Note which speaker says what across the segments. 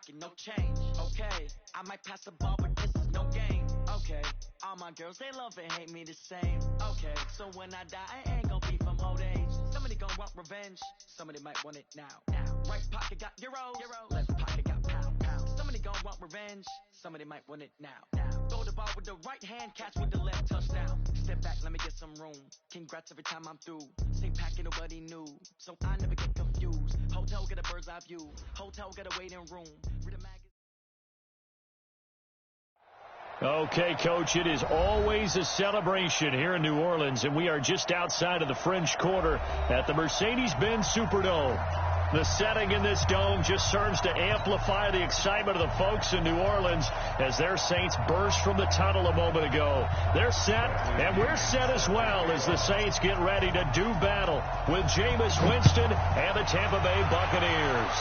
Speaker 1: pocket, no change. Okay, I might pass the ball, but this is no game. Okay, all my girls, they love and hate me the same. Okay, so when I die, I ain't gon' be from old age. Somebody gon' want revenge, somebody might want it now. Right pocket got euros, left pocket got pound. Somebody gon' want revenge, somebody might want it now. Throw the ball with the right hand, catch with the left, touchdown. Step back, let me get some room. Congrats every time I'm through. Same packet, nobody knew, so I never get confused. Hotel get a bird's eye view, hotel get a waiting room. Read a magazine.
Speaker 2: Okay, Coach, it is always a celebration here in New Orleans, and we are just outside of the French Quarter at the Mercedes-Benz Superdome. The setting in this dome just serves to amplify the excitement of the folks in New Orleans as their Saints burst from the tunnel a moment ago. They're set, and we're set as well as the Saints get ready to do battle with Jameis Winston and the Tampa Bay Buccaneers.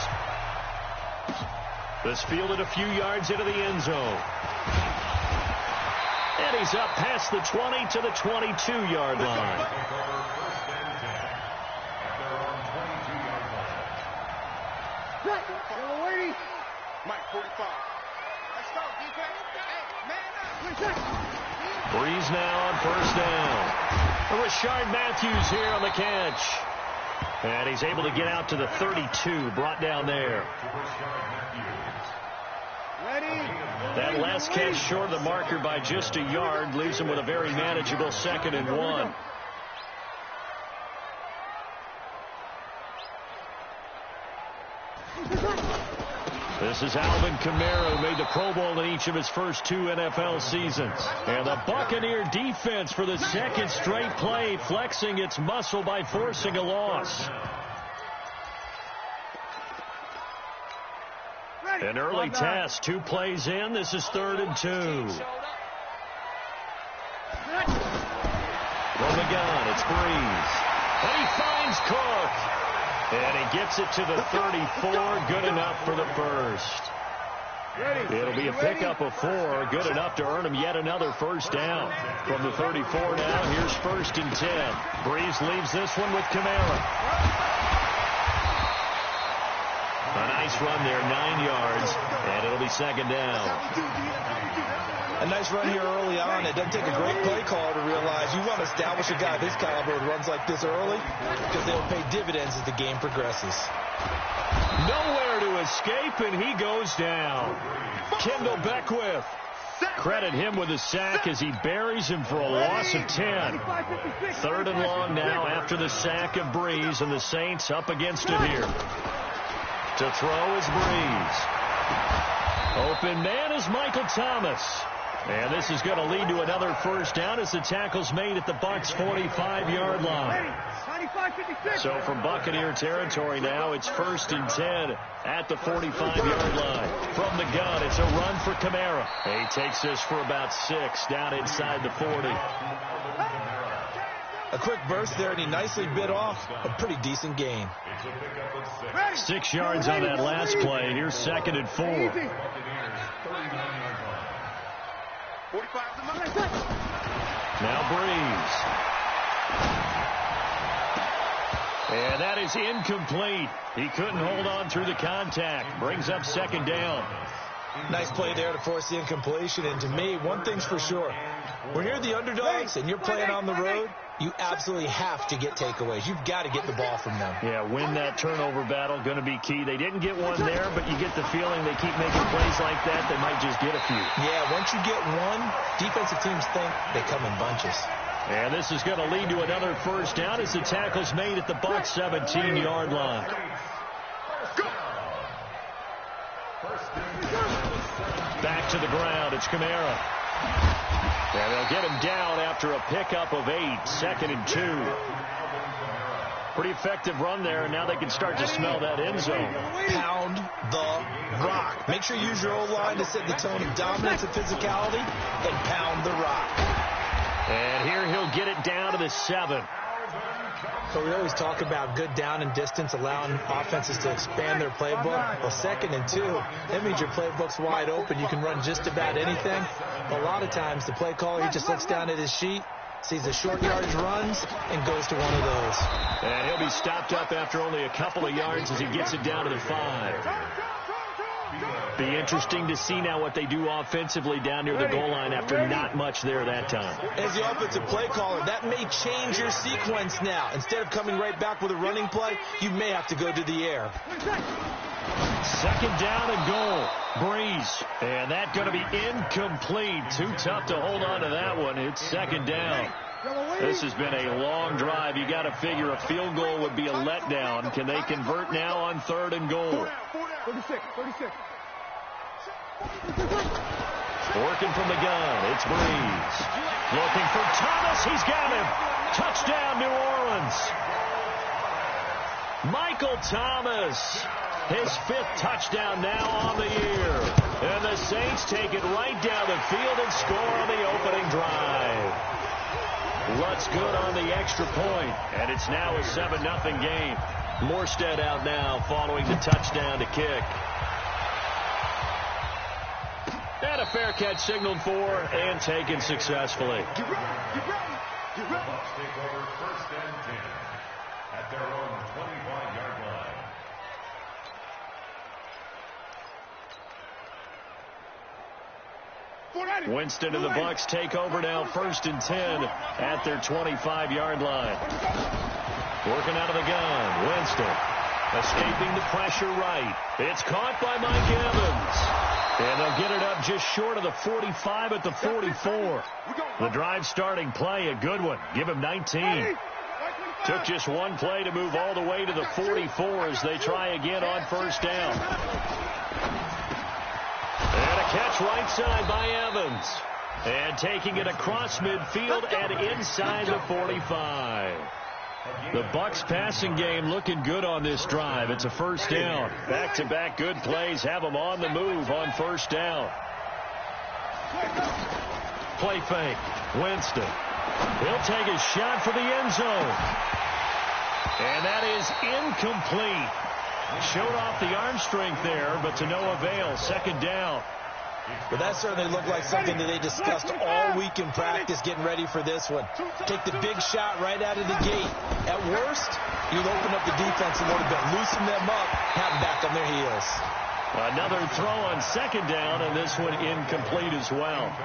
Speaker 2: This fielded a few yards into the end zone. And he's up past the 20 to the 22-yard line.
Speaker 3: Mike, 45. Let's go, defense. Hey, man up.
Speaker 2: Breeze now on first down. Rashard Matthews here on the catch. And he's able to get out to the 32, brought down there. That last catch short of the marker by just a yard leaves him with a very manageable 2nd and 1. This is Alvin Kamara, who made the Pro Bowl in each of his first 2 NFL seasons. And the Buccaneer defense for the second straight play, flexing its muscle by forcing a loss. An early test, 2 plays in. This is 3rd and 2. From the gun, it's Breeze. And he finds Cook. And he gets it to the 34, good enough for the first. It'll be a pickup of 4, good enough to earn him yet another first down. From the 34 now, here's 1st and 10. Breeze leaves this one with Kamara. A nice run there, 9 yards, and it'll be 2nd down.
Speaker 4: A nice run here early on. It doesn't take a great play caller to realize you want to establish a guy of his caliber with runs like this early because they'll pay dividends as the game progresses.
Speaker 2: Nowhere to escape, and he goes down. Kendall Beckwith. Credit him with a sack as he buries him for a loss of 10. 3rd and long now after the sack of Breeze, and the Saints up against it here. To throw is Breeze. Open man is Michael Thomas. And this is going to lead to another first down as the tackle's made at the Bucs' 45-yard line. So from Buccaneer territory now, it's 1st and 10 at the 45-yard line. From the gun, it's a run for Kamara. He takes this for about 6 down inside the 40.
Speaker 4: A quick burst there, and he nicely bit off a pretty decent gain.
Speaker 2: 6 yards on that last play. Here's 2nd and 4. Now Breeze. And that is incomplete. He couldn't hold on through the contact. Brings up 2nd down.
Speaker 4: Nice play there to force the incompletion. And to me, one thing's for sure. When you're the underdogs and you're playing on the road, you absolutely have to get takeaways. You've got to get the ball from them.
Speaker 2: Yeah, win that turnover battle, going to be key. They didn't get one there, but you get the feeling they keep making plays like that, they might just get a few.
Speaker 4: Yeah, once you get one, defensive teams think they come in bunches.
Speaker 2: And this is going to lead to another first down as the tackle's made at the Bucs' 17-yard line. Back to the ground, it's Kamara. And they'll get him down after a pickup of 8, 2nd and 2. Pretty effective run there, and now they can start to smell that end zone.
Speaker 4: Pound the rock. Make sure you use your O-line to set the tone of dominance and physicality, and pound the rock.
Speaker 2: And here he'll get it down to the 7.
Speaker 4: So we always talk about good down and distance, allowing offenses to expand their playbook. Well, 2nd and 2, that means your playbook's wide open. You can run just about anything. But a lot of times, the play caller, he just looks down at his sheet, sees the short yardage runs, and goes to one of those.
Speaker 2: And he'll be stopped up after only a couple of yards as he gets it down to the 5. Be interesting to see now what they do offensively down near the goal line after not much there that time.
Speaker 4: As the offensive play caller, that may change your sequence now. Instead of coming right back with a running play, you may have to go to the air.
Speaker 2: Second down and goal. Breeze. And that's going to be incomplete. Too tough to hold on to that one. It's second down. This has been a long drive. You got to figure a field goal would be a letdown. Can they convert now on third and goal?
Speaker 3: 36.
Speaker 2: Working from the gun. It's Breeze. Looking for Thomas. He's got him. Touchdown, New Orleans. Michael Thomas. His 5th touchdown now on the year. And the Saints take it right down the field and score on the opening drive. Lutz good on the extra point, and it's now a 7-0 game. Morstead out now following the touchdown to kick. And a fair catch signaled for and taken successfully.
Speaker 3: Bucs take over 1st and 10 at their own 25-yard line.
Speaker 2: Winston and the Bucs take over now 1st and 10 at their 25-yard line. Working out of the gun. Winston escaping the pressure right. It's caught by Mike Evans. And they'll get it up just short of the 45 at the 44. The drive starting play, a good one. Give him 19. Took just one play to move all the way to the 44 as they try again on 1st down. And a catch right side by Evans. And taking it across midfield and inside the 45. The Bucs passing game looking good on this drive. It's a 1st down. Back-to-back good plays have them on the move on 1st down. Play fake. Winston. He'll take a shot for the end zone. And that is incomplete. Showed off the arm strength there, but to no avail. 2nd down.
Speaker 4: But that certainly looked like something that they discussed all week in practice getting ready for this one. Take the big shot right out of the gate. At worst, you'll open up the defense a little bit, loosen them up, have them back on their heels.
Speaker 2: Another throw on 2nd down, and this one incomplete as well.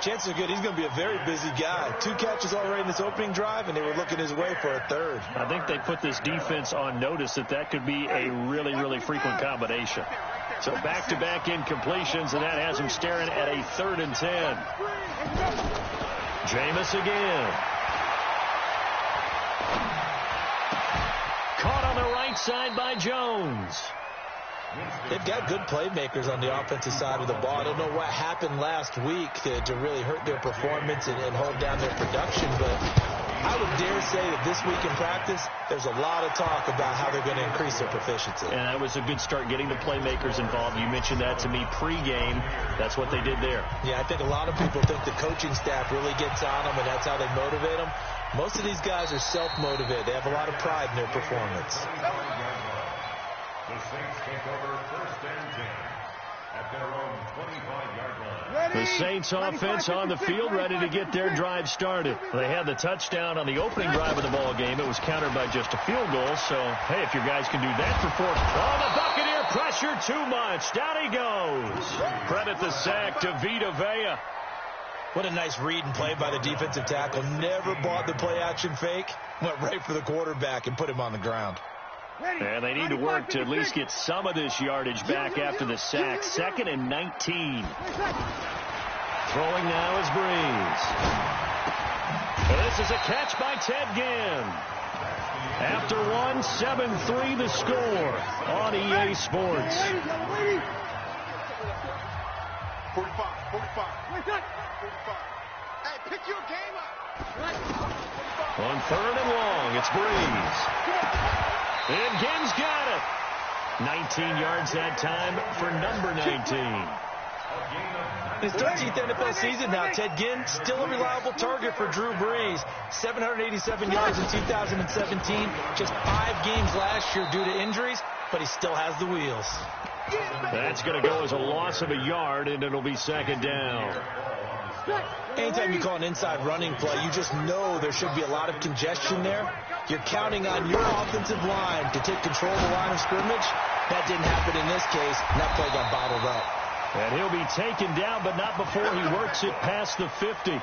Speaker 4: Chances are good he's going to be a very busy guy. 2 catches already in this opening drive, and they were looking his way for a 3rd.
Speaker 2: I think they put this defense on notice that could be a really, really frequent combination. So back-to-back incompletions, and that has him staring at a 3rd and 10. Jameis again. Caught on the right side by Jones.
Speaker 4: They've got good playmakers on the offensive side of the ball. I don't know what happened last week to really hurt their performance and hold down their production, but I would dare say that this week in practice, there's a lot of talk about how they're going to increase their proficiency.
Speaker 2: And that was a good start getting the playmakers involved. You mentioned that to me pregame. That's what they did there.
Speaker 4: Yeah, I think a lot of people think the coaching staff really gets on them, and that's how they motivate them. Most of these guys are self-motivated. They have a lot of pride in their performance.
Speaker 3: The Saints take over 1st and 10 at their own 25-yard line.
Speaker 2: The Saints offense on the field, ready to get their drive started. They had the touchdown on the opening drive of the ball game. It was countered by just a field goal. So, hey, if your guys can do that for 4. Oh, the Buccaneer pressure too much. Down he goes. Credit the sack to Vita Vea.
Speaker 4: What a nice read and play by the defensive tackle. Never bought the play-action fake. Went right for the quarterback and put him on the ground.
Speaker 2: And they need to work to at least get some of this yardage back after the sack. 2nd and 19. Throwing now is Breeze. This is a catch by Ted Ginn. After 1, 7-3 the score on EA Sports.
Speaker 3: 45. Hey, pick your game up.
Speaker 2: On 3rd and long, it's Breeze. And Ginn's got it. 19 yards that time for number 19.
Speaker 4: His 13th NFL season now. Ted Ginn, still a reliable target for Drew Brees. 787 yards in 2017. Just 5 games last year due to injuries, but he still has the wheels.
Speaker 2: That's going to go as a loss of a yard, and it'll be 2nd down.
Speaker 4: Anytime you call an inside running play, you just know there should be a lot of congestion there. You're counting on your offensive line to take control of the line of scrimmage. That didn't happen in this case, and that play got bottled up.
Speaker 2: And he'll be taken down, but not before he works it past the 50.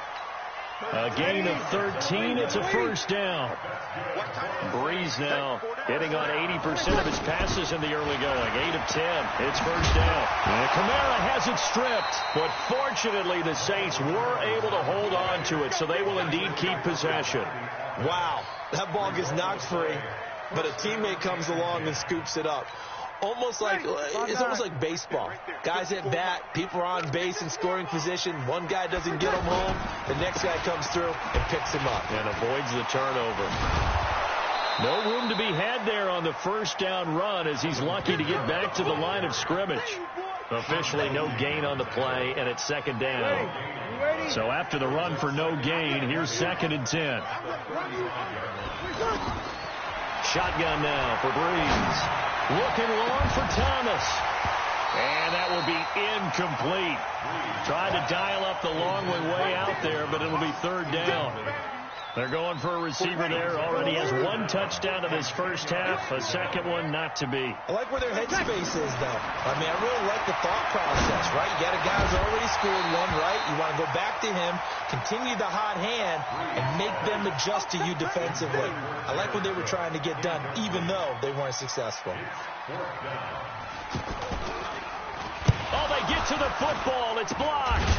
Speaker 2: A gain of 13. It's a first down. Breeze now hitting on 80% of his passes in the early going. 8 of 10. It's first down. And Kamara has it stripped. But fortunately, the Saints were able to hold on to it, so they will indeed keep possession.
Speaker 4: Wow. That ball gets knocked free, but a teammate comes along and scoops it up. It's almost like baseball. Guys at bat, people are on base in scoring position. One guy doesn't get them home. The next guy comes through and picks him up.
Speaker 2: And avoids the turnover. No room to be had there on the first down run as he's lucky to get back to the line of scrimmage. Officially no gain on the play, and it's second down. So after the run for no gain, here's 2nd and 10. Shotgun now for Breeze. Looking long for Thomas. And that will be incomplete. Tried to dial up the long way out there, but it'll be third down. They're going for a receiver there. Already has 1 touchdown in his first half. A second one not to be.
Speaker 4: I like where their headspace is, though. I mean, I really like the thought process, right? You got a guy who's already scored one, right? You want to go back to him, continue the hot hand, and make them adjust to you defensively. I like what they were trying to get done, even though they weren't successful.
Speaker 2: Oh, they get to the football. It's blocked.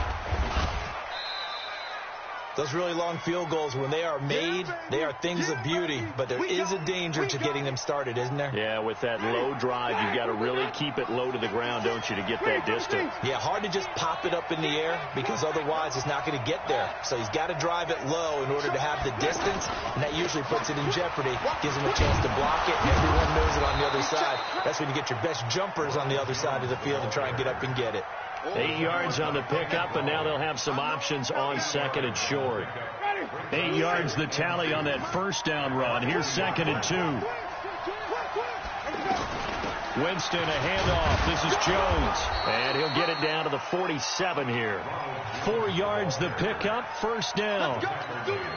Speaker 4: Those really long field goals, when they are made, they are things of beauty. But there is a danger to getting them started, isn't there?
Speaker 2: Yeah, with that low drive, you've got to really keep it low to the ground, don't you, to get that distance.
Speaker 4: Yeah, hard to just pop it up in the air because otherwise it's not going to get there. So he's got to drive it low in order to have the distance, and that usually puts it in jeopardy, gives him a chance to block it, and everyone knows it on the other side. That's when you get your best jumpers on the other side of the field and try and get up and get it.
Speaker 2: 8 yards on the pickup, and now they'll have some options on 2nd and short. 8 yards the tally on that first down run. Here's 2nd and 2. Winston, a handoff. This is Jones. And he'll get it down to the 47 here. 4 yards the pickup, first down.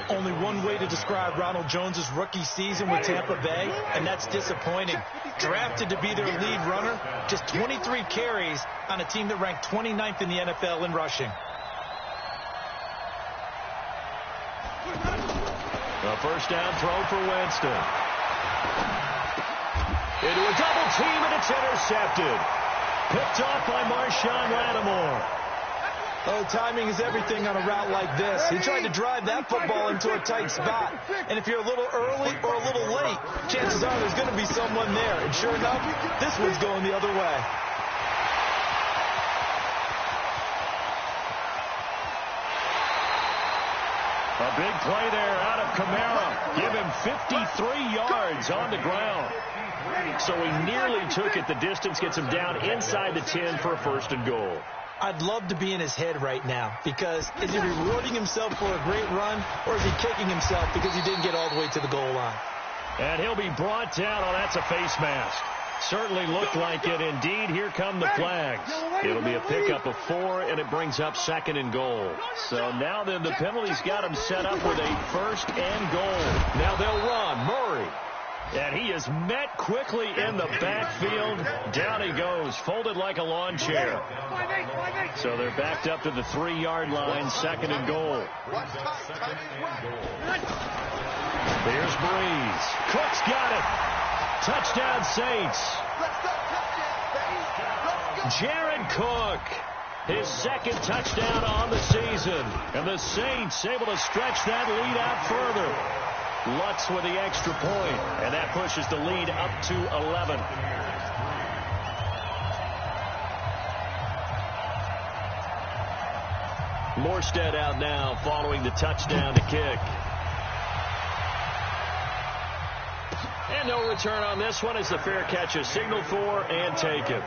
Speaker 4: Only one way to describe Ronald Jones' rookie season with Tampa Bay, and that's disappointing. Drafted to be their lead runner, just 23 carries on a team that ranked 29th in the NFL in rushing.
Speaker 2: A first down throw for Winston. Into a double team, and it's intercepted. Picked off by Marshawn Lattimore.
Speaker 4: Oh, timing is everything on a route like this. He tried to drive that football into a tight spot. And if you're a little early or a little late, chances are there's going to be someone there. And sure enough, this one's going the other way.
Speaker 2: A big play there out of Kamara. Give him 53 yards on the ground. So he nearly took it the distance, gets him down inside the 10 for a first and goal.
Speaker 4: I'd love to be in his head right now, because is he rewarding himself for a great run, or is he kicking himself because he didn't get all the way to the goal line?
Speaker 2: And he'll be brought down. Oh, that's a face mask. Certainly looked like it. Indeed, here come the flags. It'll be a pickup of 4, and it brings up 2nd and goal. So now then the penalty's got him set up with a first and goal. Now they'll run. Murray. And he is met quickly in the backfield. Down he goes, folded like a lawn chair. So they're backed up to the 3-yard line, 2nd and goal. Here's Breeze. Cook's got it. Touchdown Saints. Jared Cook, his 2nd touchdown on the season. And the Saints able to stretch that lead out further. Lutz with the extra point, and that pushes the lead up to 11. Morstead out now following the touchdown to kick. And no return on this one as the fair catch is signaled for and taken.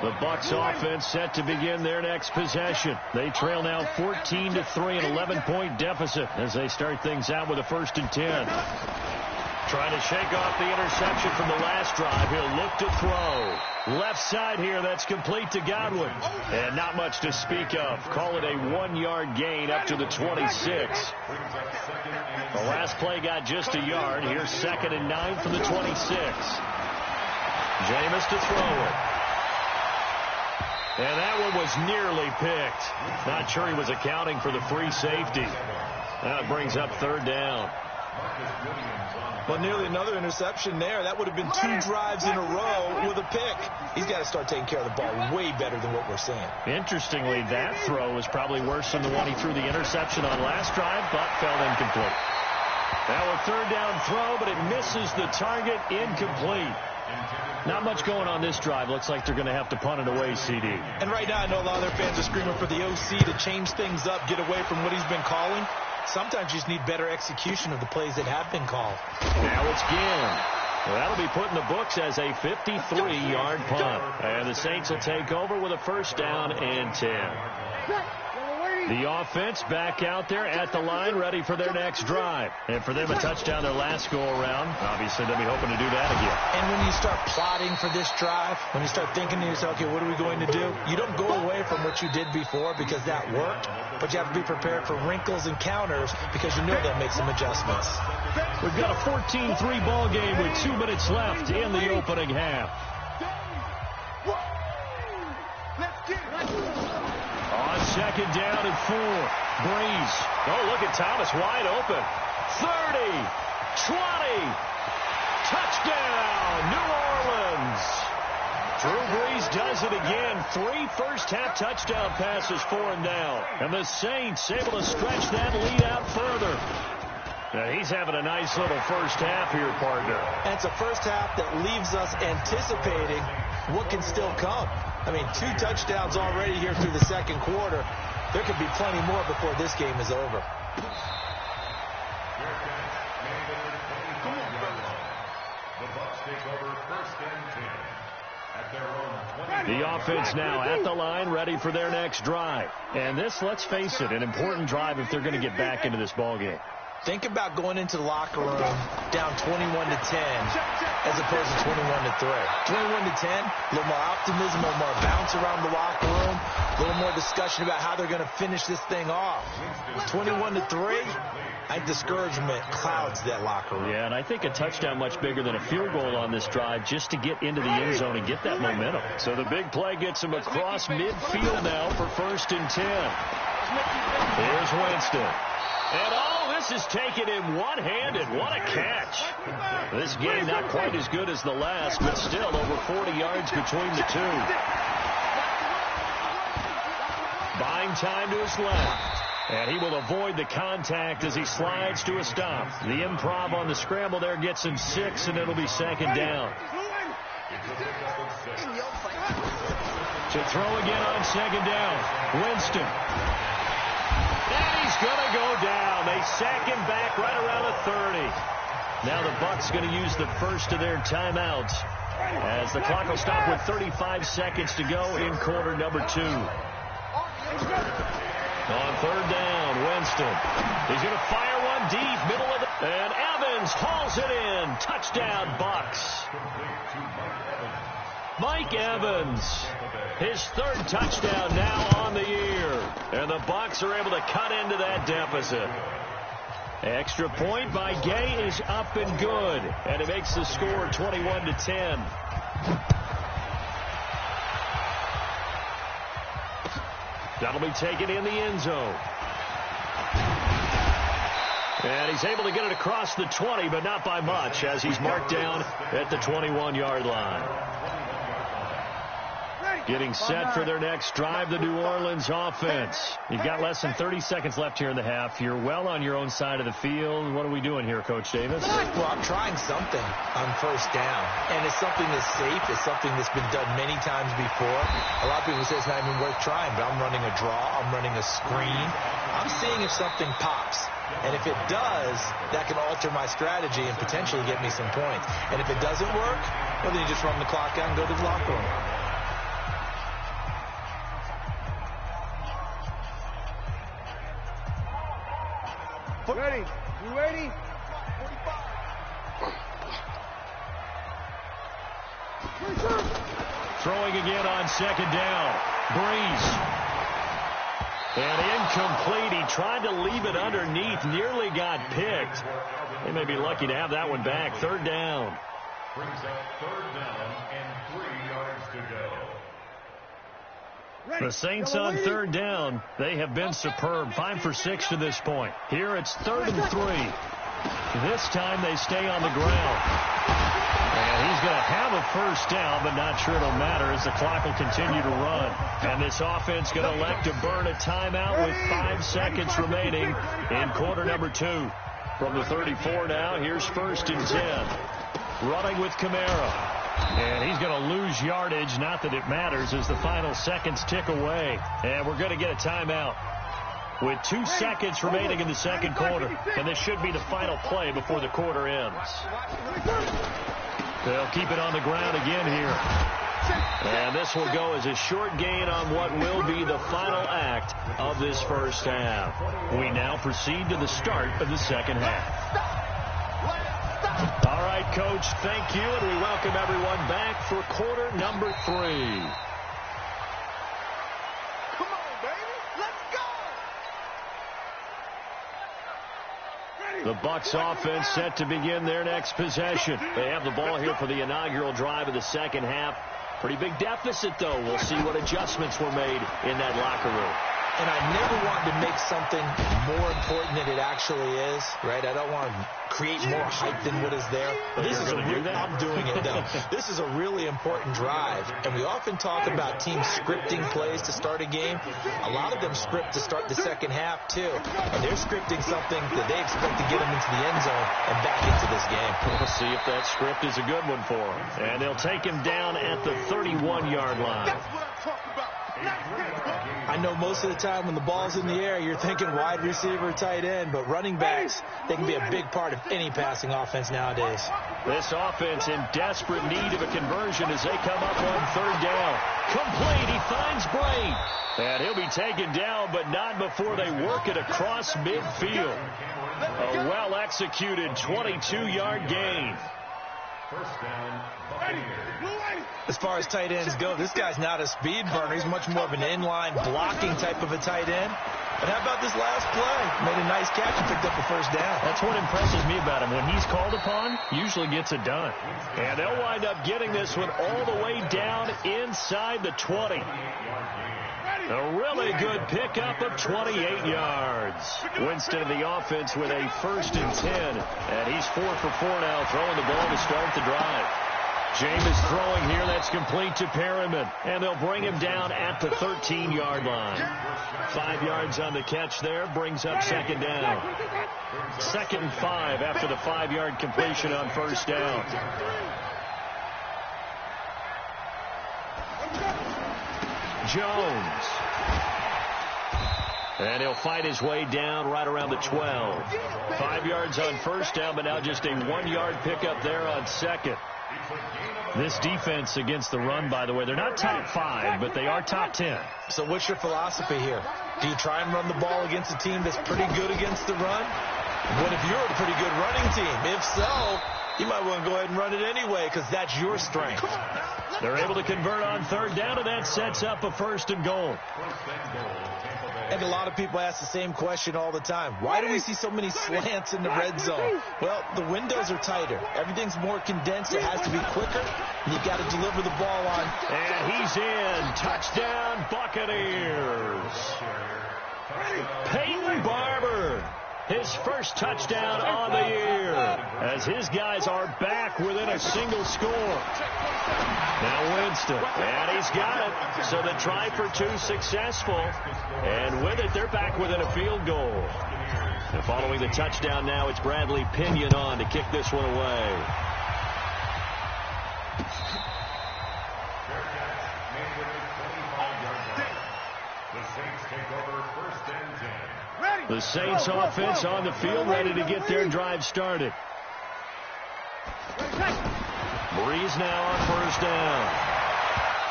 Speaker 2: The Bucs offense set to begin their next possession. They trail now 14-3, an 11-point deficit as they start things out with a 1st and 10. Trying to shake off the interception from the last drive. He'll look to throw. Left side here, that's complete to Godwin. And not much to speak of. Call it a 1-yard gain up to the 26. The last play got just a yard. Here's 2nd and 9 from the 26. Jameis to throw it. And that one was nearly picked. Not sure he was accounting for the free safety. That brings up 3rd down.
Speaker 4: Well, nearly another interception there. That would have been 2 drives in a row with a pick. He's got to start taking care of the ball way better than what we're seeing.
Speaker 2: Interestingly, that throw was probably worse than the one he threw the interception on last drive, but fell incomplete. Now a 3rd down throw, but it misses the target, incomplete. Not much going on this drive. Looks like they're going to have to punt it away, CD.
Speaker 4: And right now I know a lot of their fans are screaming for the OC to change things up, get away from what he's been calling. Sometimes you just need better execution of the plays that have been called.
Speaker 2: Now it's Ginn. Well, that'll be put in the books as a 53-yard punt. And the Saints will take over with a 1st down and 10. The offense back out there at the line, ready for their next drive. And for them, a touchdown their last go-around. Obviously, they'll be hoping to do that again.
Speaker 4: And when you start plotting for this drive, when you start thinking to yourself, okay, what are we going to do? You don't go away from what you did before because that worked, but you have to be prepared for wrinkles and counters because you know they'll make some adjustments.
Speaker 2: We've got a 14-3 ball game with 2 minutes left in the opening half. On 2nd down and 4. Breeze. Oh, look at Thomas wide open. 30, 20. Touchdown, New Orleans. Drew Brees does it again. 3 first-half touchdown passes for him now. And the Saints able to stretch that lead out further. Now, he's having a nice little first half here, partner.
Speaker 4: And it's a first half that leaves us anticipating what can still come. I mean, 2 touchdowns already here through the 2nd quarter. There could be plenty more before this game is over.
Speaker 3: The Bucs take over 1st and 10 at their own 20.
Speaker 2: The offense now at the line, ready for their next drive. And this, let's face it, an important drive if they're going to get back into this ballgame.
Speaker 4: Think about going into the locker room down 21-10 as opposed to 21-3. 21-10, a little more optimism, a little more bounce around the locker room, a little more discussion about how they're going to finish this thing off. 21-3, I think discouragement clouds that locker room.
Speaker 2: Yeah, and I think a touchdown much bigger than a field goal on this drive just to get into the end zone and get that momentum. So the big play gets him across midfield now for 1st and 10. Here's Winston. And this is taken in one-handed. What a catch. This game not quite as good as the last, but still over 40 yards between the two. Buying time to his left. And he will avoid the contact as he slides to a stop. The improv on the scramble there gets him 6, and it'll be 2nd down. To throw again on 2nd down. Winston. And he's going to go down. They sack him back right around the 30. Now the Bucs going to use the first of their timeouts as the clock will stop with 35 seconds to go in quarter number 2. On 3rd down, Winston. He's going to fire one deep, middle of the... And Evans hauls it in. Touchdown, Bucs. Mike Evans. His 3rd touchdown now on the year. And the Bucs are able to cut into that deficit. Extra point by Gay is up and good. And it makes the score 21-10. That'll be taken in the end zone. And he's able to get it across the 20, but not by much, as he's marked down at the 21-yard line. Getting set for their next drive, the New Orleans offense. You've got less than 30 seconds left here in the half. You're well on your own side of the field. What are we doing here, Coach Davis?
Speaker 4: Well, I'm trying something on 1st down. And it's something that's safe. It's something that's been done many times before. A lot of people say it's not even worth trying, but I'm running a draw. I'm running a screen. I'm seeing if something pops. And if it does, that can alter my strategy and potentially get me some points. And if it doesn't work, well, then you just run the clock out and go to the locker room.
Speaker 5: Ready? You ready? 45.
Speaker 2: Throwing again on second down. Breeze. And incomplete. He tried to leave it underneath. Nearly got picked. They may be lucky to have that one back. Third down.
Speaker 3: Brings up third down and 3 yards to go.
Speaker 2: The Saints on third down. They have been superb. 5 for 6 to this point. Here it's 3rd and 3. This time they stay on the ground. And he's going to have a first down, but not sure it'll matter as the clock will continue to run. And this offense going to elect to burn a timeout with 5 seconds remaining in quarter number 2. From the 34 now, here's 1st and 10. Running with Kamara. And he's going to lose yardage. Not that it matters as the final seconds tick away. And we're going to get a timeout with 2 seconds remaining in the second quarter. And this should be the final play before the quarter ends. They'll keep it on the ground again here. And this will go as a short gain on what will be the final act of this first half. We now proceed to the start of the second half. All right, Coach, thank you, and we welcome everyone back for quarter number 3.
Speaker 5: Come on, baby. Let's go.
Speaker 2: The Bucs offense set to begin their next possession. They have the ball here for the inaugural drive of the second half. Pretty big deficit, though. We'll see what adjustments were made in that locker room.
Speaker 4: And I never want to make something more important than it actually is, right? I don't want to create more hype than what is there. But this is I'm doing it, though. This is a really important drive. And we often talk about teams scripting plays to start a game. A lot of them script to start the second half, too. And they're scripting something that they expect to get them into the end zone and back into this game.
Speaker 2: We'll see if that script is a good one for them. And they'll take him down at the 31-yard line.
Speaker 5: That's what I'm talking about.
Speaker 4: I know most of the time when the ball's in the air, you're thinking wide receiver, tight end, but running backs, they can be a big part of any passing offense nowadays.
Speaker 2: This offense in desperate need of a conversion as they come up on third down. Complete. He finds Brain. And he'll be taken down, but not before they work it across midfield. A well-executed 22-yard gain.
Speaker 3: First down, Buccaneers.
Speaker 4: As far as tight ends go, this guy's not a speed burner. He's much more of an inline blocking type of a tight end. But how about this last play? Made a nice catch and picked up a first down.
Speaker 2: That's what impresses me about him. When he's called upon, usually gets it done. And they'll wind up getting this one all the way down inside the 20. A really good pickup of 28 yards. Winston in the offense with a 1st and 10. And he's 4 for 4 now, throwing the ball to start the drive. James throwing here. That's complete to Perriman. And they'll bring him down at the 13-yard line. 5 yards on the catch there. Brings up second down. 2nd and 5 after the 5-yard completion on first down. Jones. And he'll fight his way down right around the 12. 5 yards on first down, but now just a 1-yard pickup there on second. This defense against the run, by the way, they're not top 5, but they are top 10.
Speaker 4: So what's your philosophy here? Do you try and run the ball against a team that's pretty good against the run? What if you're a pretty good running team? If so, you might want to go ahead and run it anyway because that's your strength.
Speaker 2: They're able to convert on third down, and that sets up a 1st and goal.
Speaker 4: And a lot of people ask the same question all the time. Why do we see so many slants in the red zone? Well, the windows are tighter. Everything's more condensed. It has to be quicker. And you've got to deliver the ball on.
Speaker 2: And he's in. Touchdown, Buccaneers. Peyton Barber. His first touchdown on the year as his guys are back within a single score. Now Winston, and he's got it. So the try for 2 successful. And with it, they're back within a field goal. And following the touchdown now, it's Bradley Pinion on to kick this one away. The Saints offense on the field, ready to get their drive started. Breeze now on first down.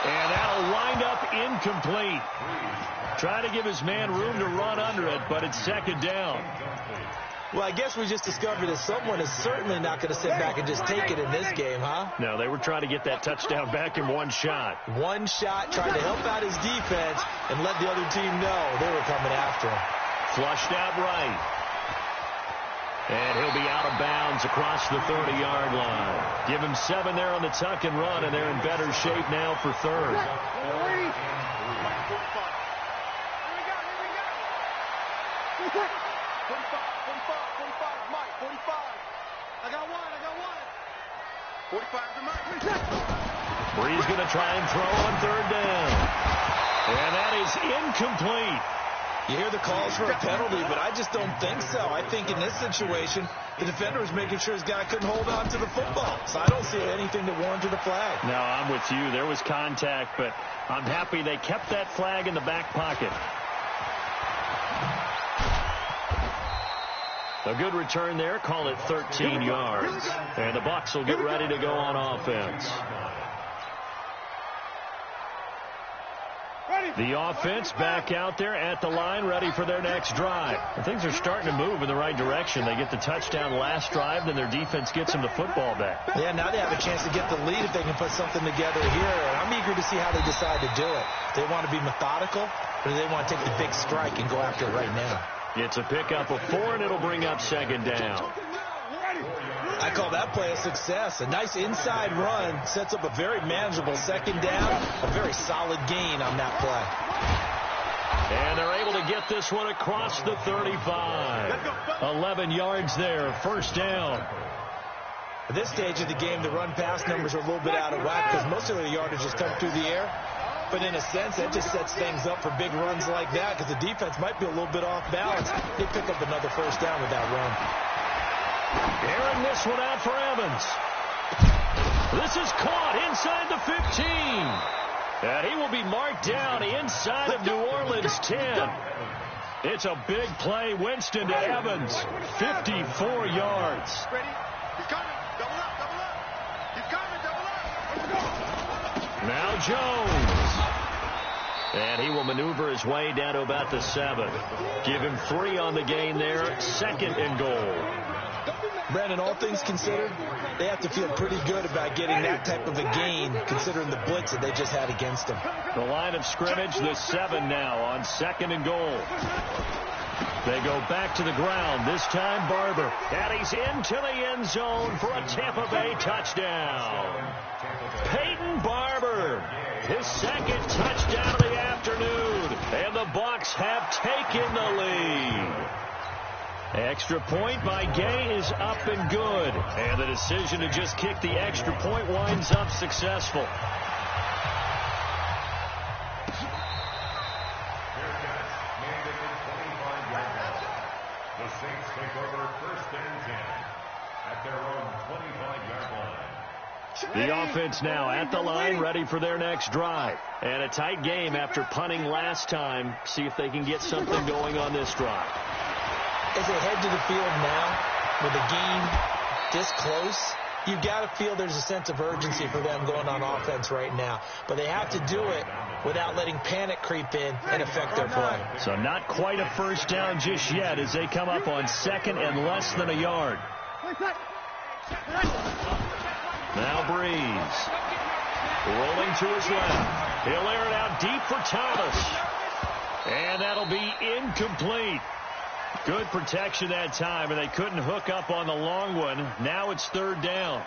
Speaker 2: And that'll wind up incomplete. Try to give his man room to run under it, but it's second down.
Speaker 4: Well, I guess we just discovered that someone is certainly not going to sit back and just take it in this game, huh?
Speaker 2: No, they were trying to get that touchdown back in one shot.
Speaker 4: One shot, trying to help out his defense and let the other team know they were coming after him.
Speaker 2: Flushed out right. And he'll be out of bounds across the 30-yard line. Give him 7 there on the tuck and run, and they're in better shape now for third.
Speaker 5: 45, Mike, 45. I got one. 45 to Mike.
Speaker 2: Bree's going to try and throw on third down. And that is incomplete.
Speaker 4: You hear the calls for a penalty, but I just don't think so. I think in this situation, the defender was making sure his guy couldn't hold on to the football. So I don't see anything that warranted a flag.
Speaker 2: No, I'm with you. There was contact, but I'm happy they kept that flag in the back pocket. A good return there. Call it 13 yards. And the Bucs will get ready to go on offense. The offense back out there at the line, ready for their next drive. And things are starting to move in the right direction. They get the touchdown last drive, then their defense gets them the football back.
Speaker 4: Yeah, now they have a chance to get the lead if they can put something together here. And I'm eager to see how they decide to do it. They want to be methodical, or do they want to take the big strike and go after it right now?
Speaker 2: It's a pickup of 4, and it'll bring up second down.
Speaker 4: I call that play a success. A nice inside run sets up a very manageable second down. A very solid gain on that play.
Speaker 2: And they're able to get this one across the 35. 11 yards there, first down.
Speaker 4: At this stage of the game, the run-pass numbers are a little bit out of whack because most of the yardage has come through the air. But in a sense, that just sets things up for big runs like that because the defense might be a little bit off balance. They pick up another first down with that run.
Speaker 2: Airing this one out for Evans. This is caught inside the 15. And he will be marked down inside of New Orleans 10. It's a big play. Winston to Evans. 54 yards.
Speaker 5: Ready? He's coming. Double up. He's coming. Double up.
Speaker 2: Now Jones. And he will maneuver his way down to about the 7. Give him 3 on the gain there. Second and goal.
Speaker 4: Brandon, all things considered, they have to feel pretty good about getting that type of a gain, considering the blitz that they just had against them.
Speaker 2: The line of scrimmage, the 7 now on second and goal. They go back to the ground, this time Barber. And he's into the end zone for a Tampa Bay touchdown. Peyton Barber, his second touchdown of the afternoon. And the Bucs have taken the lead. Extra point by Gay is up and good. And the decision to just kick the extra point winds up successful.
Speaker 3: The Saints take over first and 10 at their own 25-yard line.
Speaker 2: The offense now at the line, ready for their next drive. And a tight game after punting last time. See if they can get something going on this drive.
Speaker 4: As they head to the field now, with the game this close, you've got to feel there's a sense of urgency for them going on offense right now. But they have to do it without letting panic creep in and affect their play.
Speaker 2: So not quite a first down just yet as they come up on second and less than a yard. Now Breeze. Rolling to his left. He'll air it out deep for Thomas. And that'll be incomplete. Good protection that time, and they couldn't hook up on the long one. Now it's third down.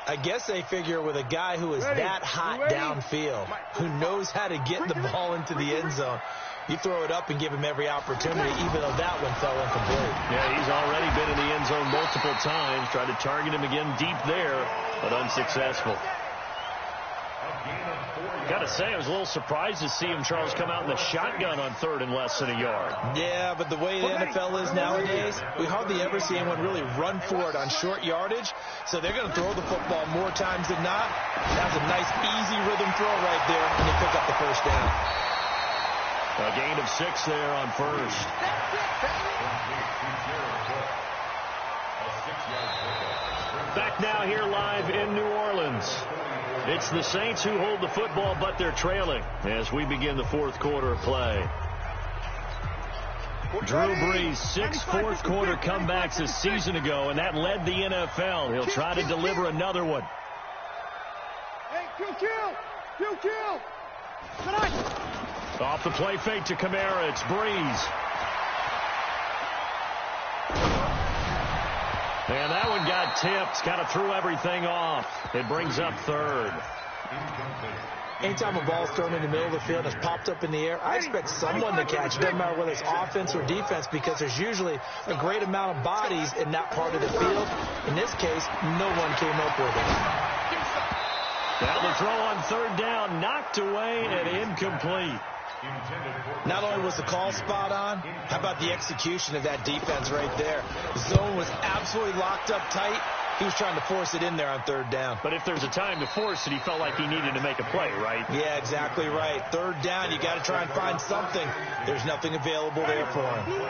Speaker 4: I guess they figure with a guy who is that hot downfield, who knows how to get the ball into the end zone, you throw it up and give him every opportunity, even though that one fell incomplete.
Speaker 2: Yeah, he's already been in the end zone multiple times. Tried to target him again deep there, but unsuccessful. Got to say, I was a little surprised to see him, Charles, come out in the shotgun on third and less than a yard.
Speaker 4: Yeah, but the way the NFL is nowadays, we hardly ever see anyone really run for it on short yardage. So they're going to throw the football more times than not. That's a nice, easy rhythm throw right there, and they pick up the first down.
Speaker 2: A gain of 6 there on first. Back now here live in New Orleans. It's the Saints who hold the football, but they're trailing as we begin the fourth quarter of play. Drew Brees, 6 fourth-quarter comebacks a season ago, and that led the NFL. He'll try to deliver another one.
Speaker 5: Hey, kill.
Speaker 2: Off the play fake to Kamara. It's Brees. And that one got tipped. Kind of threw everything off. It brings up third.
Speaker 4: Anytime a ball's thrown in the middle of the field and it's popped up in the air, I expect someone to catch it. Doesn't matter whether it's offense or defense, because there's usually a great amount of bodies in that part of the field. In this case, no one came up with it.
Speaker 2: Now the throw on third down, knocked away and incomplete.
Speaker 4: Not only was the call spot on, how about the execution of that defense right there? The zone was absolutely locked up tight. He was trying to force it in there on third down.
Speaker 2: But if there's a time to force it, he felt like he needed to make a play, right?
Speaker 4: Yeah, exactly right. Third down, you got to try and find something. There's nothing available there for him.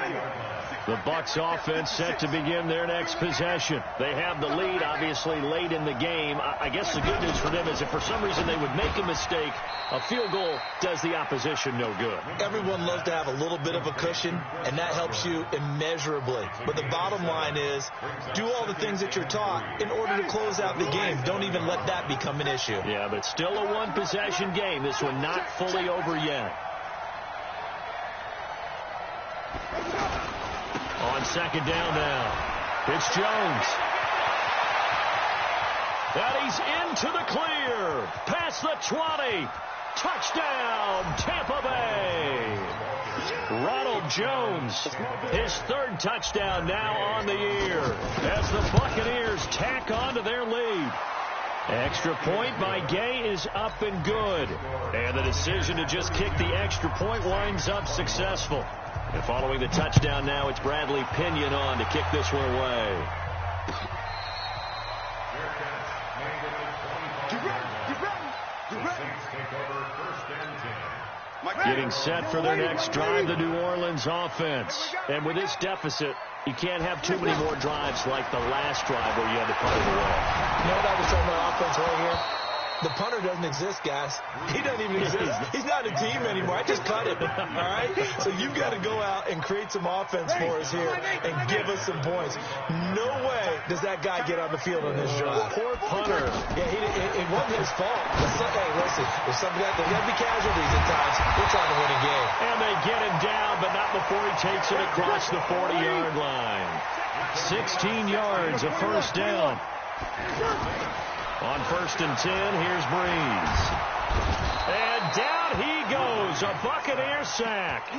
Speaker 2: The Bucs offense set to begin their next possession. They have the lead, obviously, late in the game. I guess the good news for them is if for some reason they would make a mistake, a field goal does the opposition no good.
Speaker 4: Everyone loves to have a little bit of a cushion, and that helps you immeasurably. But the bottom line is, do all the things that you're taught in order to close out the game. Don't even let that become an issue.
Speaker 2: Yeah, but still a one-possession game. This one not fully over yet. On second down now, it's Jones. And he's into the clear. Past the 20. Touchdown, Tampa Bay. Ronald Jones, his third touchdown now on the year as the Buccaneers tack on to their lead. Extra point by Gay is up and good. And the decision to just kick the extra point winds up successful. And following the touchdown now, it's Bradley Pinion on to kick this one away. Getting set for their next drive, the New Orleans offense. And with this deficit, you can't have too many more drives like the last drive where you had to punt it away.
Speaker 4: You know what I was telling my offense right here? The punter doesn't exist, guys. He doesn't even exist. He's not a team anymore. I just cut him, all right? So you've got to go out and create some offense for us here and give us some points. No way does that guy get on the field on this drive.
Speaker 2: Poor punter.
Speaker 4: Yeah, it wasn't his fault. Hey, listen, there's got to be casualties at times. We're trying to win a game.
Speaker 2: And they get him down, but not before he takes it across the 40-yard line. 16 yards, a first down. On first and 10, here's Brees. And down he goes, a Buccaneer sack.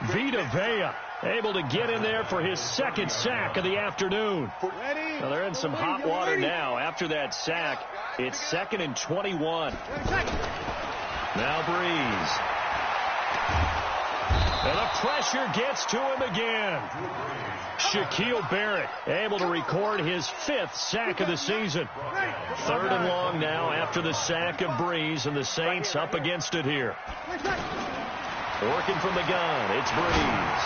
Speaker 2: Vita Vea able to get in there for his second sack of the afternoon. Well, they're in some hot water now. After that sack, it's 2nd and 21. Now Brees. And the pressure gets to him again. Shaquille Barrett able to record his 5th sack of the season. 3rd and long now after the sack of Brees, and the Saints up against it here. Working from the gun, it's Brees.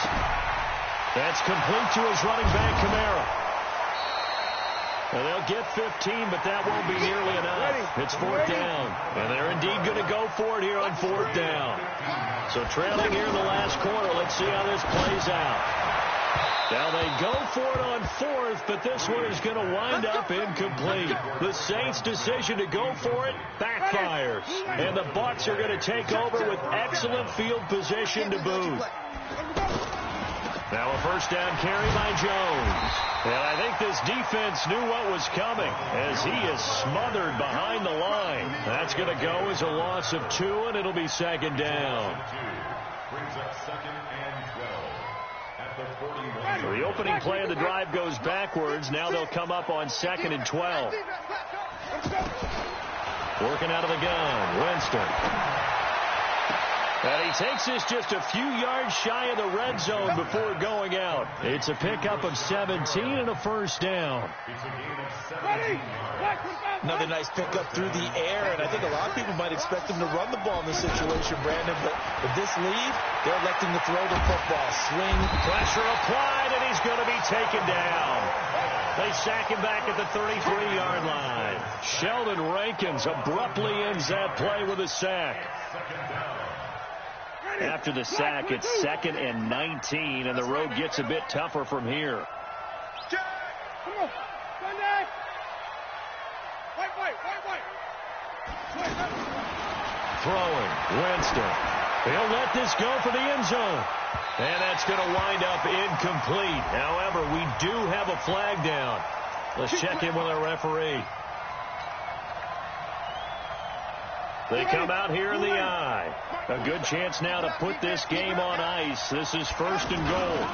Speaker 2: That's complete to his running back, Kamara. And they'll get 15, but that won't be nearly enough. It's 4th down, and they're indeed going to go for it here on 4th down. So trailing here in the last quarter, let's see how this plays out. Now they go for it on 4th, but this one is going to wind up incomplete. The Saints' decision to go for it backfires. And the Bucs are going to take over with excellent field position to boot. Now a first down carry by Jones. And I think this defense knew what was coming as he is smothered behind the line. That's going to go as a loss of 2, and it'll be 2nd down.
Speaker 3: Brings up 2nd and 12 at the 41.
Speaker 2: So the opening play of the drive goes backwards. Now they'll come up on 2nd and 12. Working out of the gun, Winston. And he takes this just a few yards shy of the red zone before going out. It's a pickup of 17 and a first down.
Speaker 3: It's a gain of 17 yards.
Speaker 4: Another nice pickup through the air, and I think a lot of people might expect him to run the ball in this situation, Brandon, but with this lead, they're electing to throw the football. Swing.
Speaker 2: Pressure applied, and he's going to be taken down. They sack him back at the 33-yard line. Sheldon Rankins abruptly ends that play with a sack.
Speaker 3: 2nd down.
Speaker 2: After the sack, it's 2nd and 19, and the road gets a bit tougher from here.
Speaker 5: Come on.
Speaker 2: Throwing, Winston. He'll let this go for the end zone. And that's going to wind up incomplete. However, we do have a flag down. Let's check in with our referee. They come out here in the eye. A good chance now to put this game on ice. This is 1st and goal.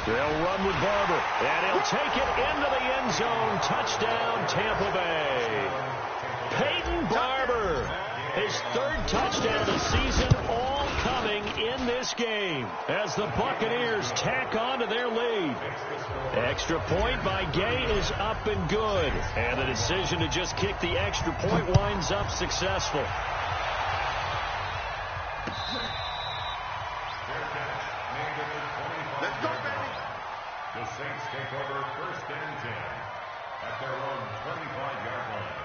Speaker 2: They'll run with Barber, and he'll take it into the end zone. Touchdown, Tampa Bay. Peyton Barber, his 3rd touchdown of the season, all coming in this game as the Buccaneers tack on to their lead. Extra point by Gay is up and good, and the decision to just kick the extra point winds up successful.
Speaker 5: Let's go, baby.
Speaker 3: The Saints take over 1st and 10 at their own 25-yard line.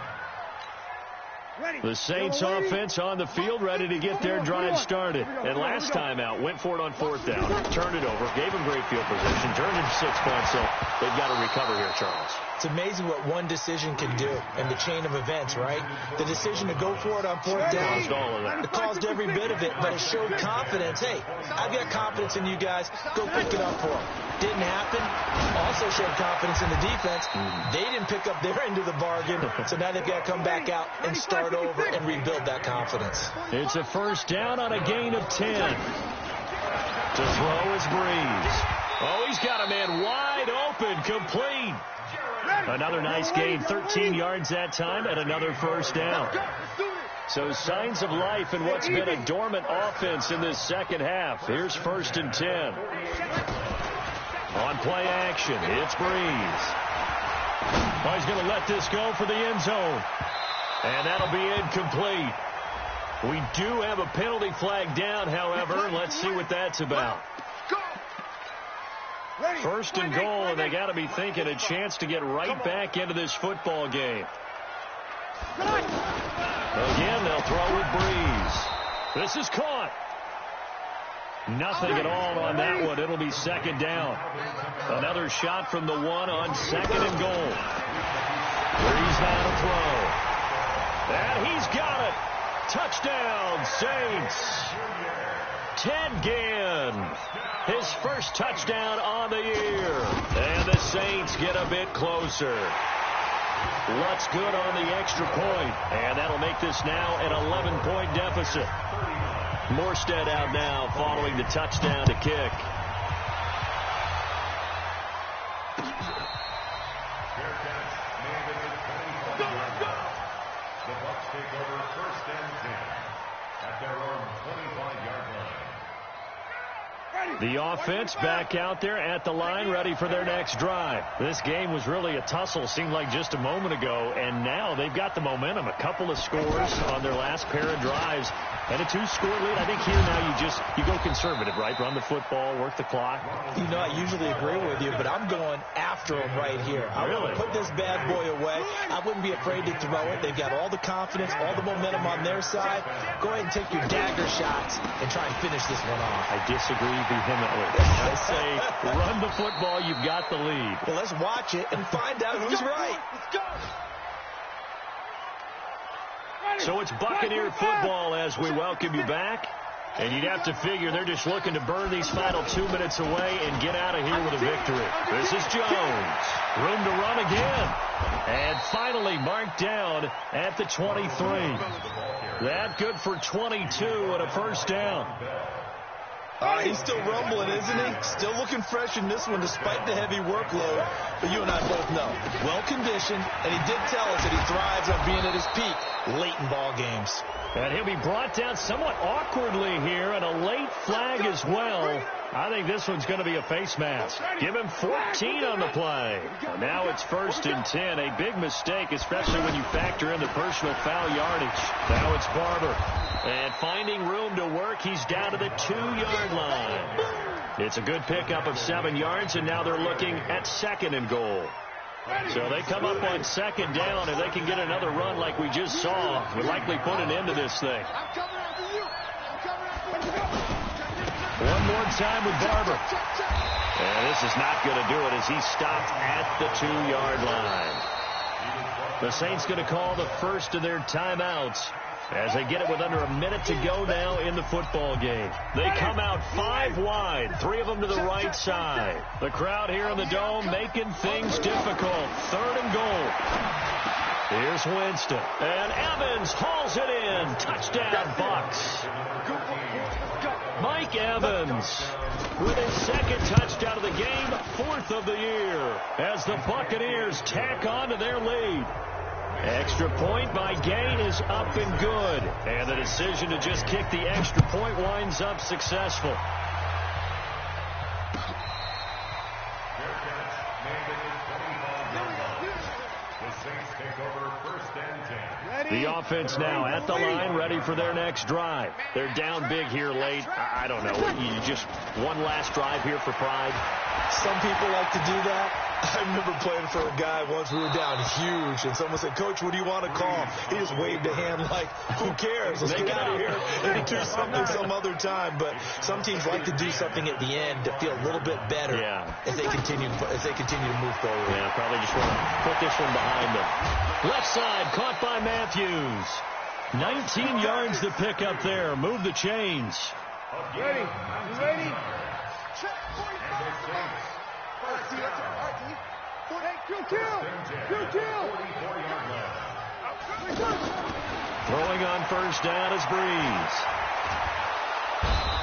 Speaker 2: The Saints offense on the field, ready to get their drive started. And last time out, went for it on 4th down, turned it over, gave them great field position, turned it 6 points, so they've got to recover here, Charles.
Speaker 4: It's amazing what one decision can do in the chain of events, right? The decision to go for it on 4th down.
Speaker 2: Caused all of that.
Speaker 4: It caused every bit of it, but it showed confidence. Hey, I've got confidence in you guys. Go pick it up for them. Didn't happen. Also showed confidence in the defense. They didn't pick up their end of the bargain, so now they've got to come back out and start over and rebuild that confidence.
Speaker 2: It's a 1st down on a gain of 10. To throw is Breeze. Oh, he's got a man wide open, complete. Another nice gain, 13 yards that time, and another 1st down. So signs of life in what's been a dormant offense in this second half. Here's 1st and 10. On play action, it's Breeze. Oh, he's going to let this go for the end zone. And that'll be incomplete. We do have a penalty flag down, however. Let's see what that's about. 1st and goal, and they got to be thinking a chance to get right back into this football game. Again, they'll throw with Breeze. This is caught. Nothing at all on that one. It'll be 2nd down. Another shot from the 1 on 2nd and goal. Breeze now to throw. And he's got it. Touchdown, Saints. Ted Ginn, his 1st touchdown on the year. And the Saints get a bit closer. Lutz good on the extra point. And that'll make this now an 11-point deficit. Morstead out now following the touchdown to kick.
Speaker 3: The Bucs take over 1st and 10 at their own 25-yard line.
Speaker 2: The offense back out there at the line, ready for their next drive. This game was really a tussle, seemed like just a moment ago, and now they've got the momentum. A couple of scores on their last pair of drives, and a 2-score lead. I think here now you go conservative, right? Run the football, work the clock.
Speaker 4: You know, I usually agree with you, but I'm going after them right here. I want to put this bad boy away. I wouldn't be afraid to throw it. They've got all the confidence, all the momentum on their side. Go ahead and take your dagger shots and try and finish this one off.
Speaker 2: I disagree vehemently. I say run the football. You've got the lead.
Speaker 4: Well, let's watch it and find out who's right.
Speaker 5: Let's go.
Speaker 2: So it's Buccaneer football as we welcome you back. And you'd have to figure they're just looking to burn these final 2 minutes away and get out of here with a victory. This is Jones. Room to run again. And finally marked down at the 23. That good for 22 and a 1st down.
Speaker 4: He's still rumbling, isn't he? Still looking fresh in this one despite the heavy workload. But you and I both know, well-conditioned, and he did tell us that he thrives on being at his peak late in ball games.
Speaker 2: And he'll be brought down somewhat awkwardly here, and a late flag as well. I think this one's going to be a face mask. Give him 14 on the play. Now it's 1st and 10. A big mistake, especially when you factor in the personal foul yardage. Now it's Barber. And finding room to work, he's down to the 2-yard line. It's a good pickup of 7 yards, and now they're looking at 2nd and goal. So they come up on 2nd down, and they can get another run like we just saw. Would likely put an end to this thing.
Speaker 5: I'm coming after you. I'm coming after you.
Speaker 2: One more time with Barber. And this is not going to do it as he stopped at the 2-yard line. The Saints going to call the first of their timeouts as they get it with under a minute to go now in the football game. They come out 5 wide, 3 of them to the right side. The crowd here in the Dome making things difficult. 3rd and goal. Here's Winston. And Evans hauls it in. Touchdown, Bucs. Mike Evans with his 2nd touchdown of the game, 4th of the year, as the Buccaneers tack on to their lead. Extra point by Gay is up and good. And the decision to just kick the extra point winds up successful. The offense now at the line, ready for their next drive. They're down big here late. I don't know. You just one last drive here for pride?
Speaker 4: Some people like to do that. I remember playing for a guy once. We were down huge, and someone said, "Coach, what do you want to call?" He just waved a hand like, "Who cares? Let's get out of here and do something some other time." But some teams like to do something at the end to feel a little bit better as they continue to move forward.
Speaker 2: Yeah, probably just want to put this one behind them. Left side caught by Matthews. 19 yards to pick up there. Move the chains.
Speaker 5: Ready? You ready? Check. 45.
Speaker 2: Throwing on first down is Breeze.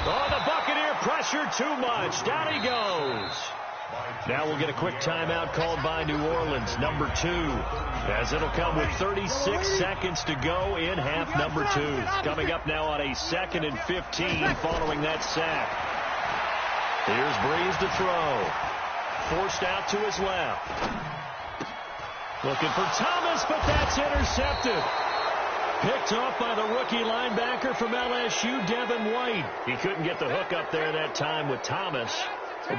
Speaker 2: Oh, the Buccaneer pressure too much. Down he goes. Now we'll get a quick timeout called by New Orleans, number 2, as it'll come with 36 seconds to go in half number 2. Coming up now on a 2nd and 15 following that sack. Here's Breeze to throw. Forced out to his left. Looking for Thomas, but that's intercepted. Picked off by the rookie linebacker from LSU, Devin White. He couldn't get the hook up there that time with Thomas.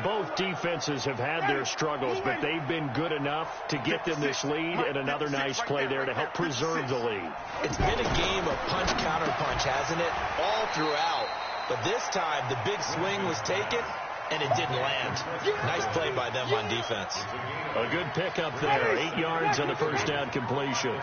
Speaker 2: Both defenses have had their struggles, but they've been good enough to get them this lead, and another nice play there to help preserve the lead.
Speaker 4: It's been a game of punch-counter-punch, hasn't it? All throughout. But this time, the big swing was taken, and it didn't land. Nice play by them on defense.
Speaker 2: A good pickup there. 8 yards on the first down completion.